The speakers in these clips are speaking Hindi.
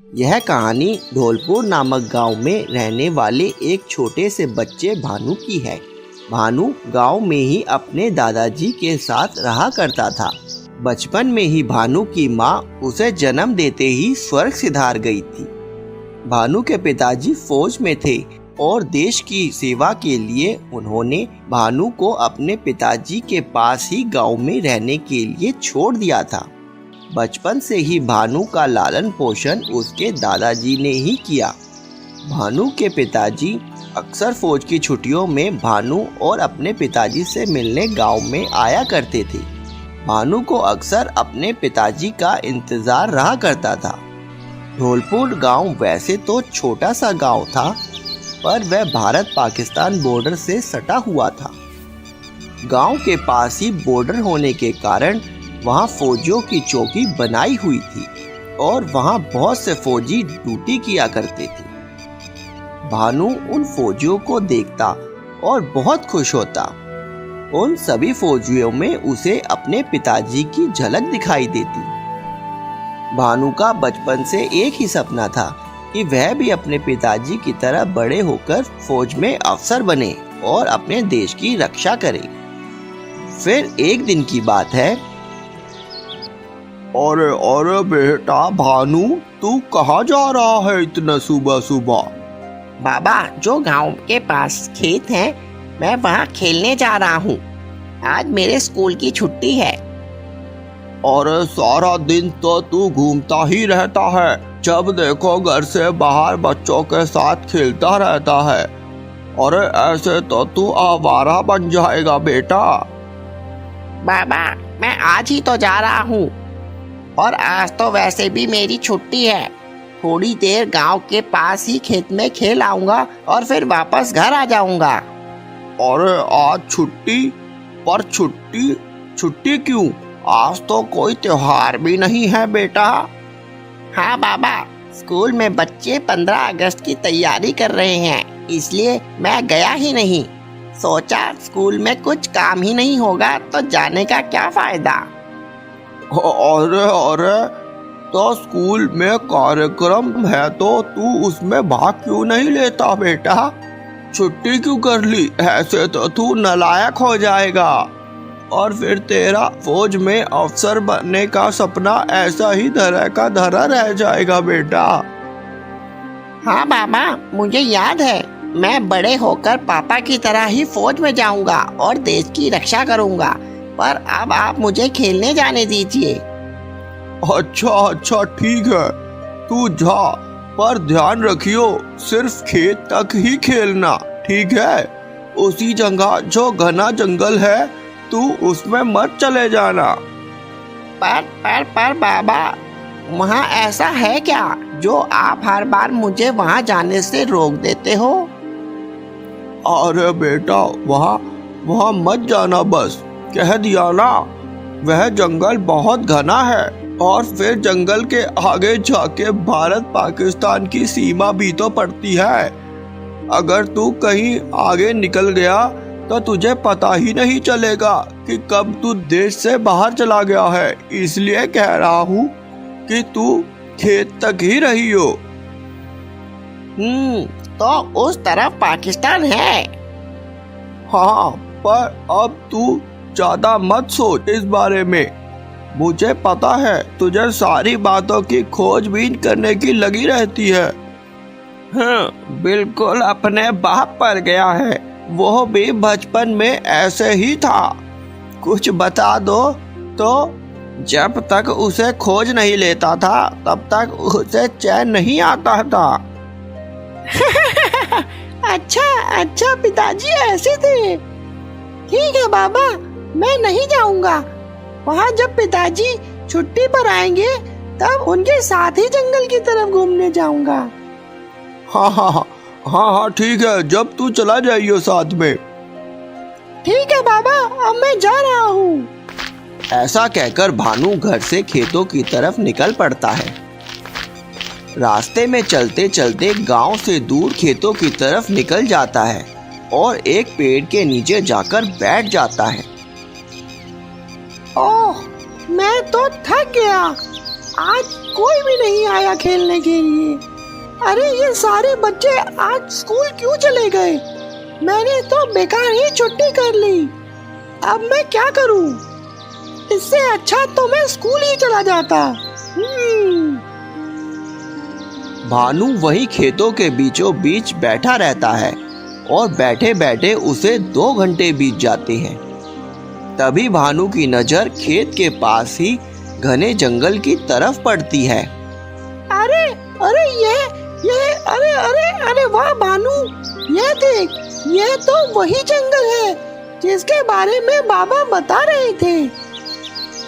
यह कहानी धौलपुर नामक गांव में रहने वाले एक छोटे से बच्चे भानु की है। भानु गांव में ही अपने दादाजी के साथ रहा करता था। बचपन में ही भानु की माँ उसे जन्म देते ही स्वर्ग सिधार गई थी। भानु के पिताजी फौज में थे और देश की सेवा के लिए उन्होंने भानु को अपने पिताजी के पास ही गांव में रहने के लिए छोड़ दिया था। बचपन से ही भानु का लालन पोषण उसके दादाजी ने ही किया। भानु के पिताजी अक्सर फौज की छुट्टियों में भानु और अपने पिताजी से मिलने गांव में आया करते थे। भानु को अक्सर अपने पिताजी का इंतजार रहा करता था। धौलपुर गांव वैसे तो छोटा सा गांव था, पर वह भारत पाकिस्तान बॉर्डर से सटा हुआ था। गांव के पास ही बॉर्डर होने के कारण वहां फौजियों की चौकी बनाई हुई थी और वहां बहुत से फौजी ड्यूटी किया करते थे। भानु उन फौजियों को देखता और बहुत खुश होता। उन सभी फौजियों में उसे अपने पिताजी की झलक दिखाई देती। भानु का बचपन से एक ही सपना था कि वह भी अपने पिताजी की तरह बड़े होकर फौज में अफसर बने और अपने देश की रक्षा करे। फिर एक दिन की बात है। अरे बेटा भानु, तू कहाँ जा रहा है इतना सुबह सुबह? बाबा, जो गांव के पास खेत है, मैं वहाँ खेलने जा रहा हूँ। आज मेरे स्कूल की छुट्टी है। अरे सारा दिन तो तू घूमता ही रहता है। जब देखो घर से बाहर बच्चों के साथ खेलता रहता है। अरे ऐसे तो तू आवारा बन जाएगा बेटा। बाबा, मैं आज ही तो जा रहा हूँ और आज तो वैसे भी मेरी छुट्टी है। थोड़ी देर गांव के पास ही खेत में खेल आऊंगा और फिर वापस घर आ जाऊंगा। अरे आज छुट्टी? पर छुट्टी क्यों? आज तो कोई त्योहार भी नहीं है बेटा। हाँ बाबा, स्कूल में बच्चे 15 अगस्त की तैयारी कर रहे हैं, इसलिए मैं गया ही नहीं। सोचा स्कूल में कुछ काम ही नहीं होगा तो जाने का क्या फायदा। अरे तो स्कूल में कार्यक्रम है तो तू उसमें भाग क्यों नहीं लेता बेटा? छुट्टी क्यों कर ली? ऐसे तो तू नालायक हो जाएगा और फिर तेरा फौज में अफसर बनने का सपना ऐसा ही धरा का धरा रह जाएगा बेटा। हाँ बाबा, मुझे याद है, मैं बड़े होकर पापा की तरह ही फौज में जाऊंगा और देश की रक्षा करूंगा, पर अब आप मुझे खेलने जाने दीजिए। अच्छा ठीक है, तू जा, पर ध्यान रखियो सिर्फ खेत तक ही खेलना, ठीक है? उसी जगह जो घना जंगल है तू उसमें मत चले जाना। पर बाबा, वहाँ ऐसा है क्या जो आप हर बार मुझे वहाँ जाने से रोक देते हो? अरे बेटा, वहाँ मत जाना, बस कह दिया ना। वह जंगल बहुत घना है और फिर जंगल के आगे जाके भारत पाकिस्तान की सीमा भी तो पड़ती है। अगर तू कहीं आगे निकल गया तो तुझे पता ही नहीं चलेगा कि कब तू देश से बाहर चला गया है। इसलिए कह रहा हूँ कि तू खेत तक ही रही हो। तो उस तरफ पाकिस्तान है। हाँ, पर अब तू ज्यादा मत सोच इस बारे में। मुझे पता है तुझे सारी बातों की खोजबीन करने की लगी रहती है। हाँ, बिल्कुल अपने बाप पर गया है, वो भी बचपन में ऐसे ही था। कुछ बता दो तो जब तक उसे खोज नहीं लेता था तब तक उसे चैन नहीं आता था। अच्छा पिताजी ऐसे थे। ठीक है बाबा, मैं नहीं जाऊंगा। वहाँ जब पिताजी छुट्टी पर आएंगे तब उनके साथ ही जंगल की तरफ घूमने जाऊंगा। हाँ ठीक है, जब तू चला जाइयो साथ में। ठीक है बाबा, अब मैं जा रहा हूँ। ऐसा कहकर भानु घर से खेतों की तरफ निकल पड़ता है। रास्ते में चलते चलते गांव से दूर खेतों की तरफ निकल जाता है और एक पेड़ के नीचे जाकर बैठ जाता है। ओह, मैं तो थक गया। आज कोई भी नहीं आया खेलने के लिए। अरे ये सारे बच्चे आज स्कूल क्यों चले गए? मैंने तो बेकार ही छुट्टी कर ली। अब मैं क्या करूं? इससे अच्छा तो मैं स्कूल ही चला जाता। भानु वही खेतों के बीचों बीच बैठा रहता है और बैठे बैठे उसे 2 घंटे बीत जाते हैं। तभी भानु की नजर खेत के पास ही घने जंगल की तरफ पड़ती है। अरे अरे ये अरे अरे अरे वाह भानु, ये देख, ये तो वही जंगल है जिसके बारे में बाबा बता रहे थे।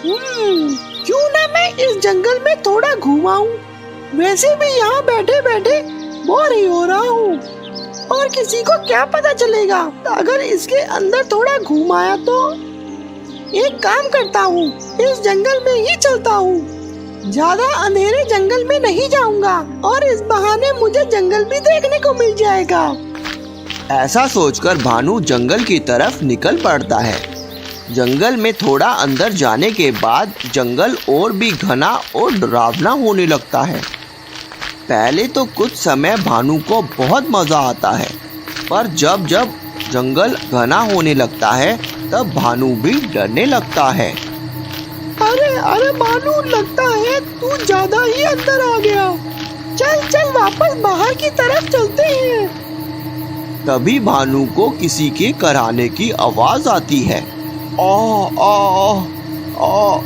क्यों ना मैं इस जंगल में थोड़ा घुमाऊं? वैसे भी यहाँ बैठे बैठे बोर ही हो रहा हूँ और किसी को क्या पता चलेगा अगर इसके अंदर थोड़ा घुमाया तो। एक काम करता हूँ, इस जंगल में ही चलता हूँ। ज्यादा अंधेरे जंगल में नहीं जाऊंगा और इस बहाने मुझे जंगल भी देखने को मिल जाएगा। ऐसा सोचकर भानु जंगल की तरफ निकल पड़ता है। जंगल में थोड़ा अंदर जाने के बाद जंगल और भी घना और डरावना होने लगता है। पहले तो कुछ समय भानु को बहुत मजा आता है, पर जब जब जंगल घना होने लगता है तब भानु भी डरने लगता है। अरे अरे भानु, लगता है तू ज्यादा ही अंदर आ गया। चल चल वापस बाहर की तरफ चलते हैं। तभी भानु को किसी के कराहने की आवाज आती है।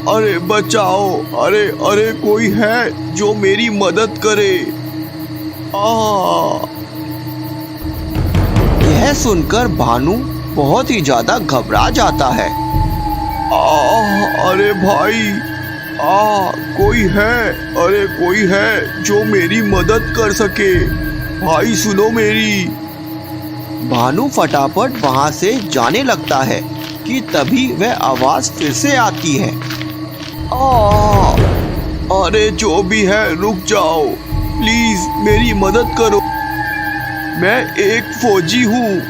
अरे बचाओ, अरे अरे कोई है जो मेरी मदद करे। यह सुनकर भानु बहुत ही ज्यादा घबरा जाता है। अरे भाई, कोई है, अरे कोई है जो मेरी मदद कर सके। भाई सुनो मेरी। भानु फटाफट वहां से जाने लगता है कि तभी वह आवाज फिर से आती है। अरे जो भी है रुक जाओ, प्लीज मेरी मदद करो। मैं एक फौजी हूँ,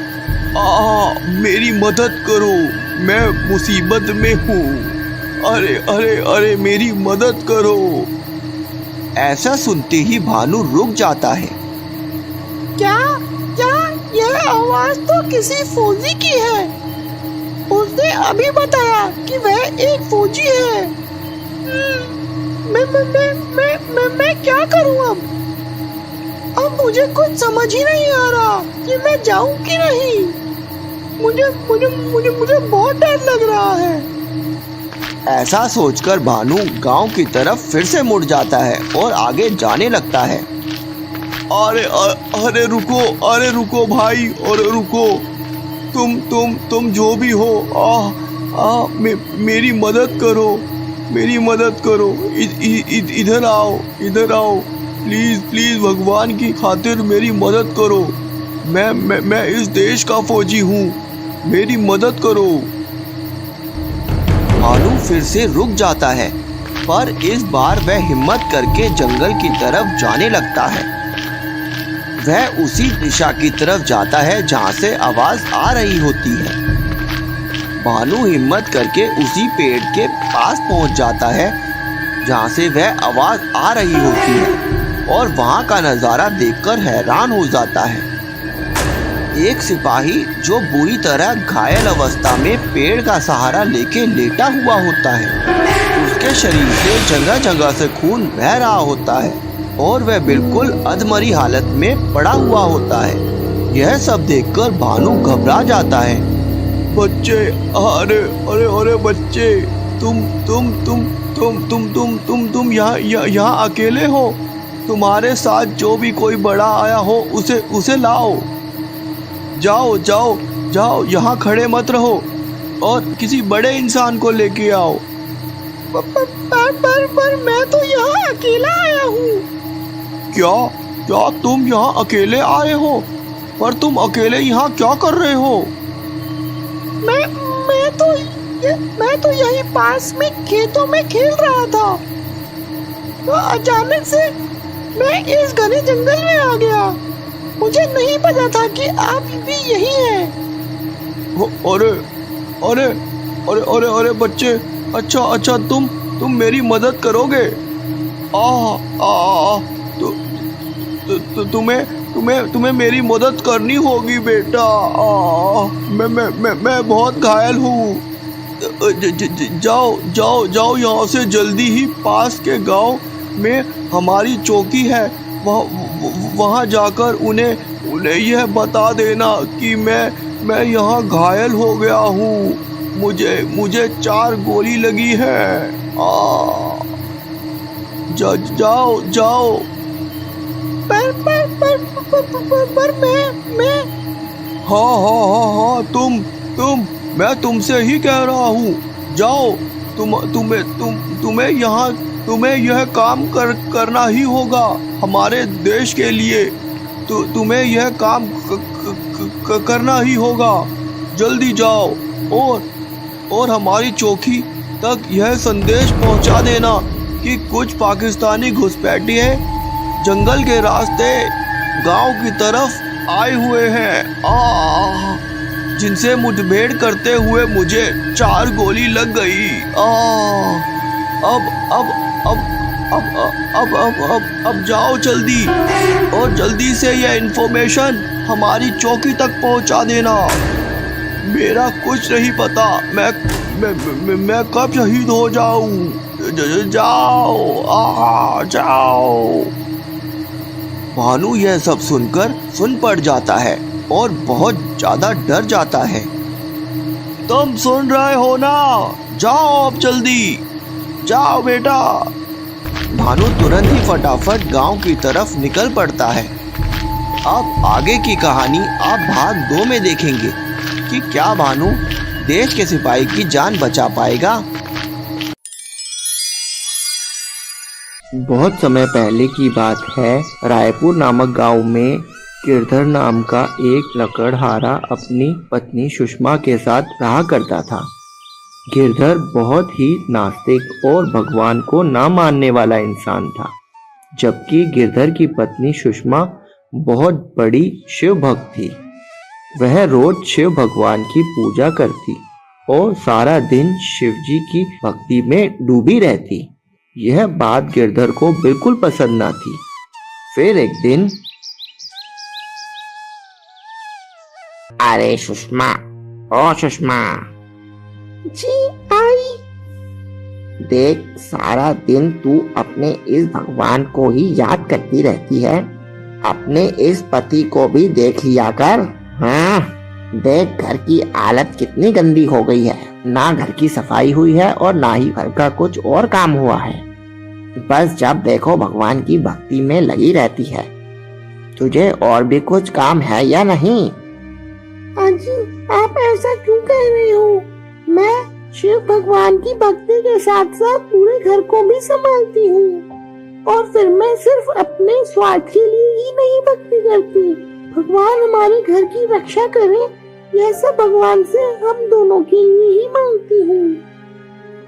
मेरी मदद करो, मैं मुसीबत में हूँ। अरे अरे अरे मेरी मदद करो। ऐसा सुनते ही भानु रुक जाता है। क्या क्या यह आवाज तो किसी फौजी की है। उसने अभी बताया कि वह एक फौजी है। मैं क्या करूं अब मुझे कुछ समझ ही नहीं आ रहा कि मैं जाऊं कि नहीं। मुझे बहुत डर लग रहा है। ऐसा सोचकर भानु गांव की तरफ फिर से मुड़ जाता है और आगे जाने लगता है। अरे रुको भाई, अरे रुको। तुम जो भी हो, मेरी मदद करो, मेरी मदद करो। इधर आओ, प्लीज भगवान की खातिर मेरी मदद करो। मैं इस देश का फौजी हूँ, मेरी मदद करो। भानु फिर से रुक जाता है, पर इस बार वह हिम्मत करके जंगल की तरफ जाने लगता है। वह उसी दिशा की तरफ जाता है जहाँ से आवाज आ रही होती है। भानु हिम्मत करके उसी पेड़ के पास पहुँच जाता है जहाँ से वह आवाज आ रही होती है और वहाँ का नज़ारा देखकर हैरान हो जाता है। एक सिपाही जो बुरी तरह घायल अवस्था में पेड़ का सहारा लेके लेटा हुआ होता है। उसके शरीर से जगह जगह से खून बह रहा होता है और वह बिल्कुल अधमरी हालत में पड़ा हुआ होता है। यह सब देखकर भानु घबरा जाता है। बच्चे, अरे बच्चे, तुम यहाँ अकेले हो? तुम्हारे साथ जो भी कोई बड़ा आया हो उसे लाओ। जाओ, यहाँ खड़े मत रहो और किसी बड़े इंसान को लेके आओ। पर मैं तो यहाँ अकेला आया हूँ। क्या तुम यहाँ अकेले आए हो? पर तुम अकेले यहाँ क्या कर रहे हो? मैं तो यहीं पास में खेतों में खेल रहा था, तो अचानक से मैं इस घने जंगल में आ गया। मुझे नहीं पता था कि आप भी यही हैं। अरे बच्चे, अच्छा तुम मेरी मदद करोगे? तुम्हें मेरी मदद करनी होगी बेटा। मैं बहुत घायल हूँ। जाओ यहाँ से जल्दी ही। पास के गांव में हमारी चौकी है, वहाँ जाकर उन्हें यह बता देना कि मैं यहाँ घायल हो गया हूँ। मुझे 4 गोली लगी है। जाओ। पर मैं हाँ, मैं तुमसे ही कह रहा हूँ। जाओ, तुम्हें यह काम करना ही होगा हमारे देश के लिए। तुम्हें यह काम करना ही होगा। जल्दी जाओ और हमारी चौकी तक यह संदेश पहुंचा देना कि कुछ पाकिस्तानी घुसपैठिए जंगल के रास्ते गांव की तरफ आए हुए हैं, जिनसे मुठभेड़ करते हुए मुझे 4 गोली लग गई। अब जाओ जल्दी, और जल्दी से यह इंफॉर्मेशन हमारी चौकी तक पहुंचा देना। मेरा कुछ नहीं पता मैं कब शहीद हो जाऊं। जाओ। भानु यह सब सुनकर सुन पड़ जाता है और बहुत ज्यादा डर जाता है। तुम सुन रहे हो ना? जाओ अब जल्दी, जाओ बेटा। भानु तुरंत ही फटाफट गांव की तरफ निकल पड़ता है। अब आगे की कहानी आप भाग 2 में देखेंगे कि क्या भानु देश के सिपाही की जान बचा पाएगा। बहुत समय पहले की बात है। रायपुर नामक गांव में गिरधर नाम का एक लकड़हारा अपनी पत्नी सुषमा के साथ रहा करता था। गिरधर बहुत ही नास्तिक और भगवान को ना मानने वाला इंसान था, जबकि गिरधर की पत्नी सुषमा बहुत बड़ी शिव भक्त थी। वह रोज शिव भगवान की पूजा करती और सारा दिन शिव जी की भक्ति में डूबी रहती। यह बात गिरधर को बिल्कुल पसंद न थी। फिर एक दिन, अरे सुषमा, ओ सुषमा। जी आई। देख, सारा दिन तू अपने इस भगवान को ही याद करती रहती है। अपने इस पति को भी देख लिया कर। हाँ, देख घर की हालत कितनी गंदी हो गई है। ना घर की सफाई हुई है और ना ही घर का कुछ और काम हुआ है। बस जब देखो भगवान की भक्ति में लगी रहती है। तुझे और भी कुछ काम है या नहीं? अजी, आप ऐसा क्यों कह रहे हो? मैं शिव भगवान की भक्ति के साथ साथ पूरे घर को भी संभालती हूँ। और फिर मैं सिर्फ अपने स्वार्थ के लिए ही नहीं भक्ति करती। भगवान हमारे घर की रक्षा करे, यह सब भगवान से हम दोनों के लिए ही मांगती हूँ।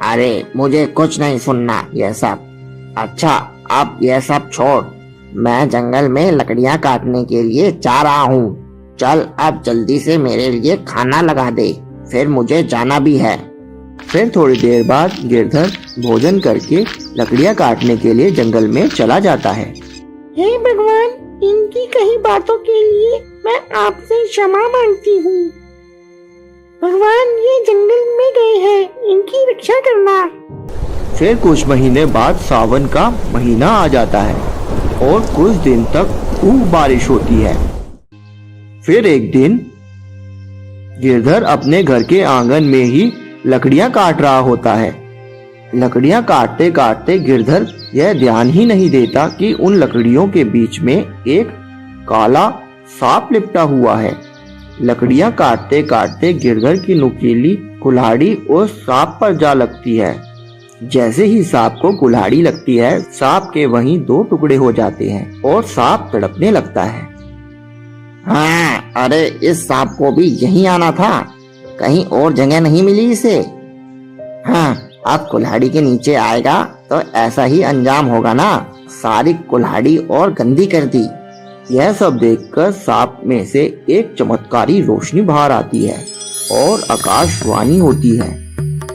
अरे मुझे कुछ नहीं सुनना यह सब। अच्छा, अब यह सब छोड़। मैं जंगल में लकड़ियाँ काटने के लिए जा रहा हूँ। चल अब जल्दी से मेरे लिए खाना लगा दे, फिर मुझे जाना भी है। फिर थोड़ी देर बाद गिरधर भोजन करके लकड़ियाँ काटने के लिए जंगल में चला जाता है। हे भगवान, इनकी कही बातों के लिए मैं आपसे क्षमा मांगती हूँ। भगवान, ये जंगल में गए हैं, इनकी रक्षा करना। फिर कुछ महीने बाद सावन का महीना आ जाता है और कुछ दिन तक खूब बारिश होती है। फिर एक दिन गिरधर अपने घर के आंगन में ही लकड़ियां काट रहा होता है। लकड़ियां काटते काटते गिरधर यह ध्यान ही नहीं देता कि उन लकड़ियों के बीच में एक काला सांप लिपटा हुआ है। लकड़ियां काटते काटते गिरधर की नुकीली कुल्हाड़ी उस सांप पर जा लगती है। जैसे ही सांप को कुल्हाड़ी लगती है, सांप के वहीं 2 टुकड़े हो जाते हैं और सांप तड़पने लगता है। हाँ, अरे इस सांप को भी यहीं आना था, कहीं और जगह नहीं मिली इसे। हाँ, अब कुल्हाड़ी के नीचे आएगा तो ऐसा ही अंजाम होगा ना। सारी कुल्हाड़ी और गंदी कर दी। यह सब देखकर सांप में से एक चमत्कारी रोशनी बाहर आती है और आकाशवाणी होती है।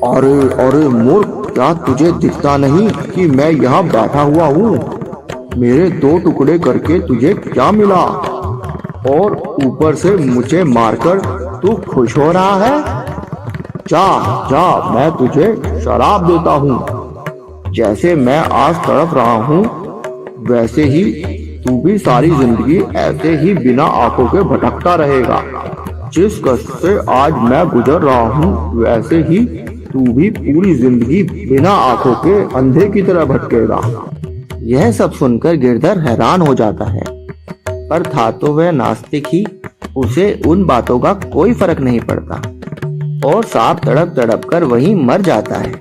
अरे मूर्ख, क्या तुझे दिखता नहीं कि मैं यहाँ बैठा हुआ हूँ? मेरे 2 टुकड़े करके तुझे क्या मिला? और ऊपर से मुझे मारकर तू खुश हो रहा है? जा जा, मैं तुझे शराब देता हूँ। जैसे मैं आज तड़प रहा हूँ वैसे ही तू भी सारी जिंदगी ऐसे ही बिना आंखों के भटकता रहेगा। जिस कष्ट से आज मैं गुजर रहा हूँ वैसे ही तू भी पूरी जिंदगी बिना आंखों के अंधे की तरह भटकेगा। यह सब सुनकर गिरधर हैरान हो जाता है, पर था तो वह नास्तिक ही, उसे उन बातों का कोई फर्क नहीं पड़ता और सांप तड़प तड़प कर वहीं मर जाता है।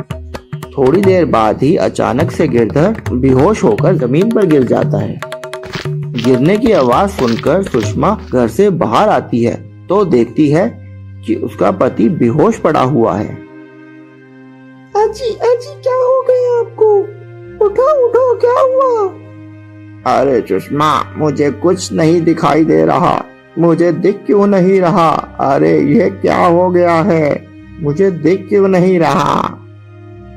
थोड़ी देर बाद ही अचानक से गिरधर बेहोश होकर जमीन पर गिर जाता है। गिरने की आवाज सुनकर सुषमा घर से बाहर आती है तो देखती है कि उसका पति बेहोश पड़ा हुआ है। अजी अजी, क्या हो गया आपको? उठो उठो, क्या हुआ? अरे सुषमा, मुझे कुछ नहीं दिखाई दे रहा। मुझे दिख क्यों नहीं रहा? अरे ये क्या हो गया है? मुझे दिख क्यों नहीं रहा?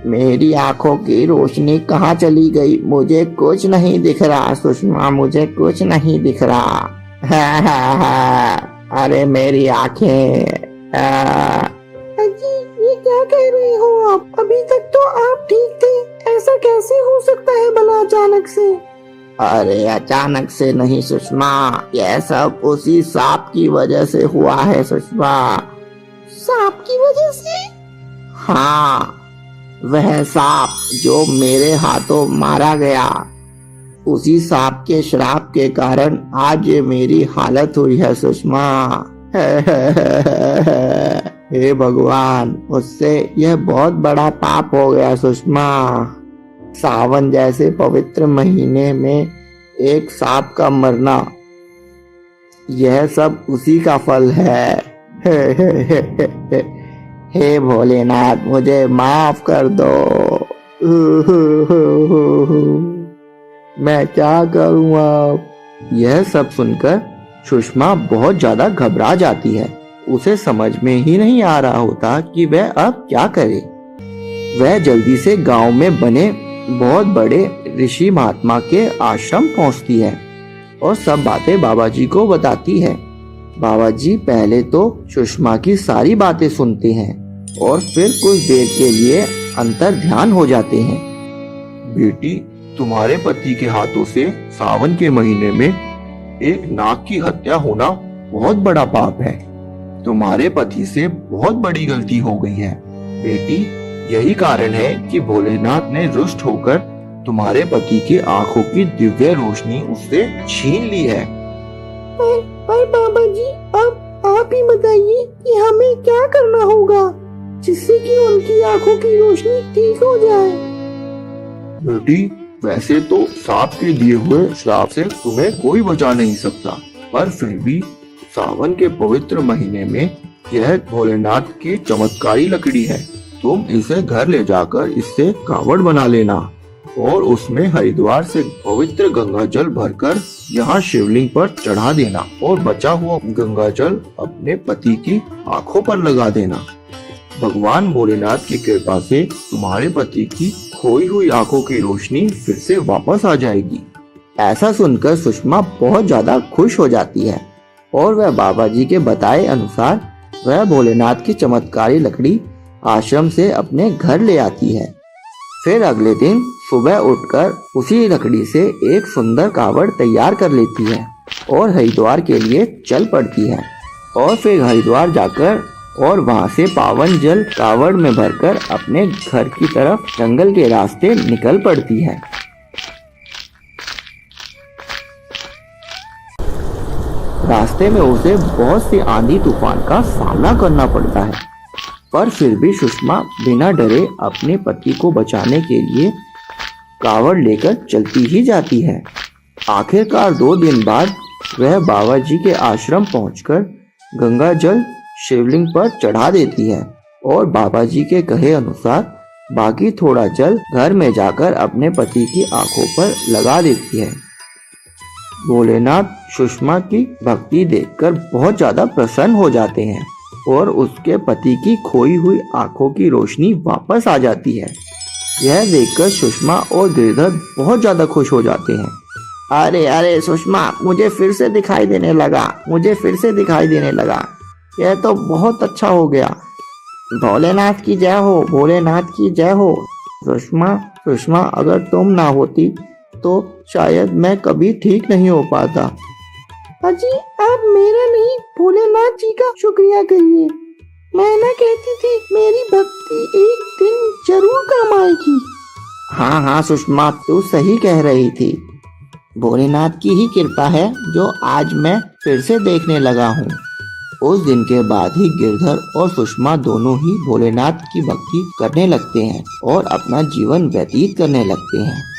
मेरी आंखों की रोशनी कहाँ चली गई? मुझे कुछ नहीं दिख रहा सुषमा, मुझे कुछ नहीं दिख रहा। अरे मेरी आंखें। अजी, ये क्या कह रहे हो आप? अभी तक तो आप ठीक थे, ऐसा कैसे हो सकता है भला अचानक से? अरे अचानक से नहीं सुषमा, यह सब उसी सांप की वजह से हुआ है सुषमा। सांप की वजह से? हाँ, वह सांप जो मेरे हाथों मारा गया, उसी सांप के श्राप के कारण आज ये मेरी हालत हुई है सुषमा। हे भगवान, मुझसे यह बहुत बड़ा पाप हो गया सुषमा। सावन जैसे पवित्र महीने में एक सांप का मरना, यह सब उसी का फल है। हे भोलेनाथ, मुझे माफ कर दो। मैं क्या करूं अब? यह सब सुनकर सुषमा बहुत ज्यादा घबरा जाती है। उसे समझ में ही नहीं आ रहा होता कि वह अब क्या करे। वह जल्दी से गांव में बने बहुत बड़े ऋषि महात्मा के आश्रम पहुंचती है और सब बातें बाबा जी को बताती है। बाबा जी पहले तो सुषमा की सारी बातें सुनते हैं और फिर कुछ देर के लिए अंतर ध्यान हो जाते हैं। बेटी, तुम्हारे पति के हाथों से सावन के महीने में एक नाग की हत्या होना बहुत बड़ा पाप है। तुम्हारे पति से बहुत बड़ी गलती हो गई है बेटी। यही कारण है कि भोलेनाथ ने रुष्ट होकर तुम्हारे पति की आंखों की दिव्य रोशनी उससे छीन ली है। पर बाबा जी, अब आप ही बताइए कि हमें क्या करना होगा जिससे कि उनकी आंखों की रोशनी ठीक हो जाए। बेटी, वैसे तो सांप के दिए हुए श्राप से तुम्हें कोई बचा नहीं सकता, पर फिर भी सावन के पवित्र महीने में यह भोलेनाथ की चमत्कारी लकड़ी है। तुम इसे घर ले जाकर इससे कावड़ बना लेना और उसमें हरिद्वार से पवित्र गंगा जल भरकर यहाँ शिवलिंग पर चढ़ा देना और बचा हुआ गंगा जल अपने पति की आंखों पर लगा देना। भगवान भोलेनाथ की कृपा से तुम्हारे पति की खोई हुई आंखों की रोशनी फिर से वापस आ जाएगी। ऐसा सुनकर सुषमा बहुत ज्यादा खुश हो जाती है और वह बाबा जी के बताए अनुसार वह भोलेनाथ की चमत्कारी लकड़ी आश्रम से अपने घर ले आती है। फिर अगले दिन सुबह उठकर उसी लकड़ी से एक सुंदर कावड़ तैयार कर लेती है और हरिद्वार के लिए चल पड़ती है और फिर हरिद्वार जाकर और वहां से पावन जल कावड़ में भरकर अपने घर की तरफ जंगल के रास्ते निकल पड़ती है। रास्ते में उसे बहुत सी आंधी तूफान का सामना करना पड़ता है, पर फिर भी सुषमा बिना डरे अपने पति को बचाने के लिए कावड़ लेकर चलती ही जाती है। आखिरकार 2 दिन बाद वह बाबा जी के आश्रम पहुंचकर गंगा जल शिवलिंग पर चढ़ा देती है और बाबा जी के कहे अनुसार बाकी थोड़ा जल घर में जाकर अपने पति की आंखों पर लगा देती है। भोलेनाथ सुषमा की भक्ति देखकर बहुत ज्यादा प्रसन्न हो जाते हैं और उसके पति की खोई हुई आंखों की रोशनी वापस आ जाती है। यह देखकर सुषमा और गिरधर बहुत ज्यादा खुश हो जाते हैं। अरे अरे सुषमा, मुझे फिर से दिखाई देने लगा, मुझे फिर से दिखाई देने लगा। यह तो बहुत अच्छा हो गया। भोलेनाथ की जय हो, भोलेनाथ की जय हो। सुषमा, अगर तुम ना होती तो शायद मैं कभी ठीक नहीं हो पाता। अजी, आप मेरा नहीं भोलेनाथ जी का शुक्रिया करिए। मैं ना कहती थी मेरी भक्ति एक दिन जरूर काम आएगी। हाँ हाँ सुषमा, तू सही कह रही थी। भोलेनाथ की ही कृपा है जो आज मैं फिर से देखने लगा हूँ। उस दिन के बाद ही गिरधर और सुषमा दोनों ही भोलेनाथ की भक्ति करने लगते हैं और अपना जीवन व्यतीत करने लगते हैं।